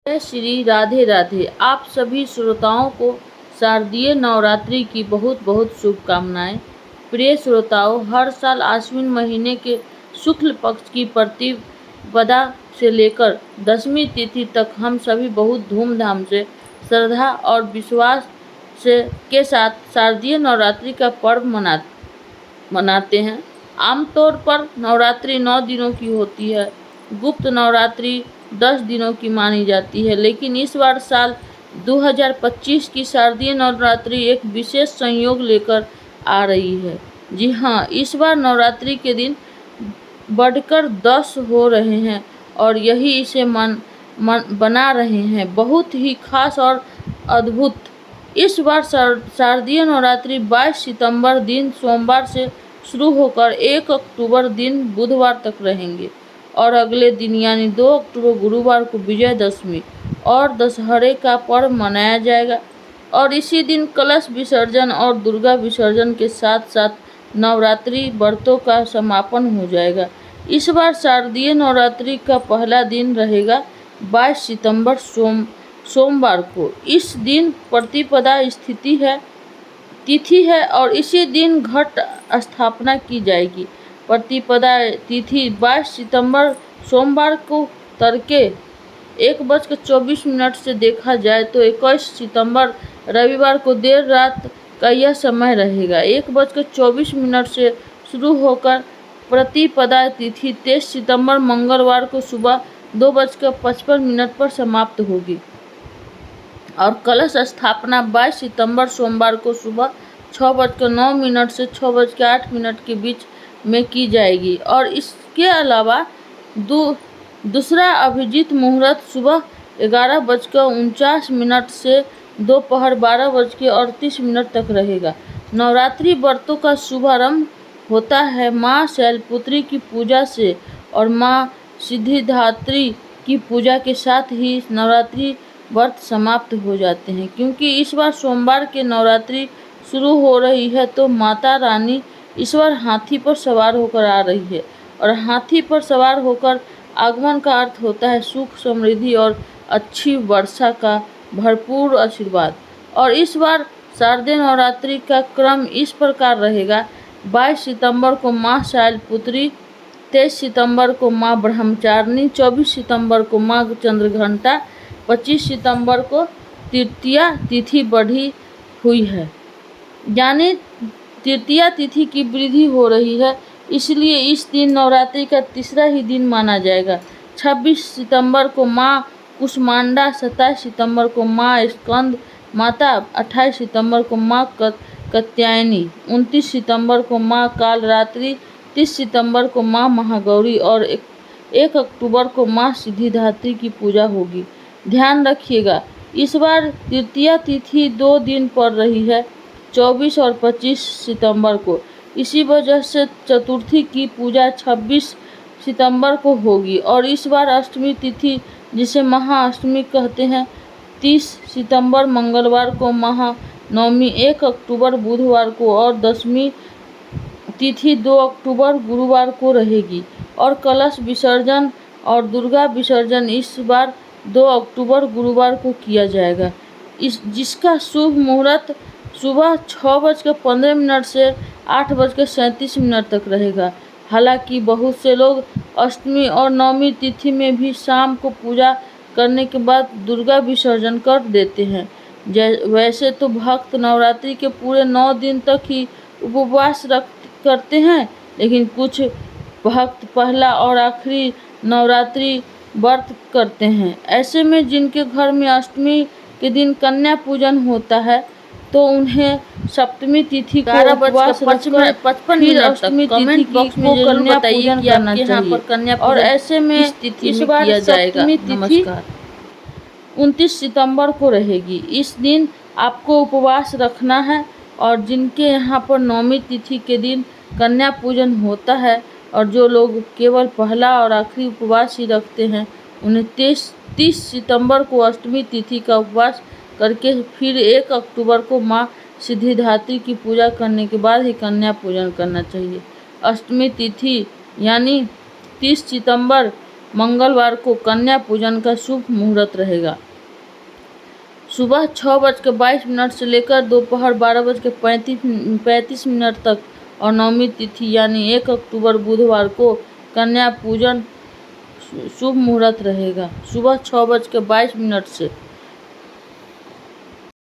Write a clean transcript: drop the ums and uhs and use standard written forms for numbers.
जय श्री राधे राधे। आप सभी श्रोताओं को शारदीय नवरात्रि की बहुत बहुत शुभकामनाएं। प्रिय श्रोताओं, हर साल आश्विन महीने के शुक्ल पक्ष की प्रतिपदा से लेकर दशमी तिथि तक हम सभी बहुत धूमधाम से, श्रद्धा और विश्वास के साथ शारदीय नवरात्रि का पर्व मनाते हैं। आमतौर पर नवरात्रि 9 दिनों की होती है। गुप्त नवरात्रि 10 दिनों की मानी जाती है, लेकिन इस बार साल 2025 की शारदीय नवरात्रि एक विशेष संयोग लेकर आ रही है। जी हाँ, इस बार नवरात्रि के दिन बढ़कर 10 हो रहे हैं और यही इसे बना रहे हैं बहुत ही खास और अद्भुत। इस बार शारदीय नवरात्रि 22 सितंबर दिन सोमवार से शुरू होकर 1 अक्टूबर दिन बुधवार तक रहेंगे और अगले दिन यानी 2 अक्टूबर गुरुवार को विजयदशमी और दशहरे का पर्व मनाया जाएगा और इसी दिन कलश विसर्जन और दुर्गा विसर्जन के साथ साथ नवरात्रि व्रतों का समापन हो जाएगा। इस बार शारदीय नवरात्रि का पहला दिन रहेगा 22 सितंबर सोमवार को। इस दिन प्रतिपदा तिथि है और इसी दिन घट स्थापना की जाएगी। प्रतिपदा तिथि 22 सितंबर सोमवार को तड़के 1:24 से देखा जाए तो 21 सितंबर रविवार को देर रात का यह समय रहेगा। 1:24 से शुरू होकर प्रतिपदा तिथि 23 सितंबर मंगलवार को सुबह 2:55 पर समाप्त होगी और कलश स्थापना 22 सितंबर सोमवार को सुबह 6:09 से 6:08 के बीच में की जाएगी और इसके अलावा दूसरा अभिजीत मुहूर्त सुबह 11:49 से दोपहर 12:38 तक रहेगा। नवरात्रि व्रतों का शुभारंभ होता है माँ शैलपुत्री की पूजा से और माँ सिद्धिदात्री की पूजा के साथ ही नवरात्रि व्रत समाप्त हो जाते हैं। क्योंकि इस बार सोमवार के नवरात्रि शुरू हो रही है तो माता रानी इस बार हाथी पर सवार होकर आ रही है और हाथी पर सवार होकर आगमन का अर्थ होता है सुख, समृद्धि और अच्छी वर्षा का भरपूर आशीर्वाद। और इस बार शारदीय नवरात्रि का क्रम इस प्रकार रहेगा। 22 सितंबर को माँ शैलपुत्री, 23 सितंबर को माँ ब्रह्मचारिणी, 24 सितंबर को माँ चंद्रघंटा, 25 सितंबर को तृतीया तिथि बढ़ी हुई है, यानी तृतीया तिथि की वृद्धि हो रही है, इसलिए इस दिन नवरात्रि का तीसरा ही दिन माना जाएगा। 26 सितंबर को माँ कुष्मांडा, 27 सितंबर को माँ स्कंद माता, 28 सितंबर को माँ कात्यायनी, 29 सितंबर को माँ कालरात्रि, 30 सितंबर को माँ महागौरी और 1 अक्टूबर को माँ सिद्धिदात्री की पूजा होगी। ध्यान रखिएगा, इस बार तृतीया तिथि 2 दिन पड़ रही है, 24 और 25 सितंबर को। इसी वजह से चतुर्थी की पूजा 26 सितंबर को होगी और इस बार अष्टमी तिथि, जिसे महाअष्टमी कहते हैं, 30 सितंबर मंगलवार को, महानवमी 1 अक्टूबर बुधवार को और दशमी तिथि 2 अक्टूबर गुरुवार को रहेगी और कलश विसर्जन और दुर्गा विसर्जन इस बार 2 अक्टूबर गुरुवार को किया जाएगा। जिसका शुभ मुहूर्त सुबह 6:15 से 8:37 तक रहेगा। हालांकि बहुत से लोग अष्टमी और नवमी तिथि में भी शाम को पूजा करने के बाद दुर्गा विसर्जन कर देते हैं। वैसे तो भक्त नवरात्रि के पूरे 9 दिन तक ही उपवास करते हैं, लेकिन कुछ भक्त पहला और आखिरी नवरात्रि व्रत करते हैं। ऐसे में जिनके घर में अष्टमी के दिन कन्या पूजन होता है तो उन्हें सप्तमी तिथि को उपवास रखकर फिर अष्टमी तिथि को कन्या पूजन करना चाहिए और ऐसे में इस बार सप्तमी तिथि 29 सितंबर को रहेगी। इस दिन आपको उपवास रखना है और जिनके यहाँ पर नवमी तिथि के दिन कन्या पूजन होता है और जो लोग केवल पहला और आखिरी उपवास ही रखते हैं, उन्हें 30 सितंबर को अष्टमी तिथि का उपवास करके फिर 1 अक्टूबर को माँ सिद्धिदात्री की पूजा करने के बाद ही कन्या पूजन करना चाहिए। अष्टमी तिथि यानी 30 सितंबर मंगलवार को कन्या पूजन का शुभ मुहूर्त रहेगा। सुबह 6:22 से लेकर दोपहर 12:35 तक और नवमी तिथि यानी 1 अक्टूबर बुधवार को कन्या पूजन शुभ मुहूर्त रहेगा सुबह 6:22 से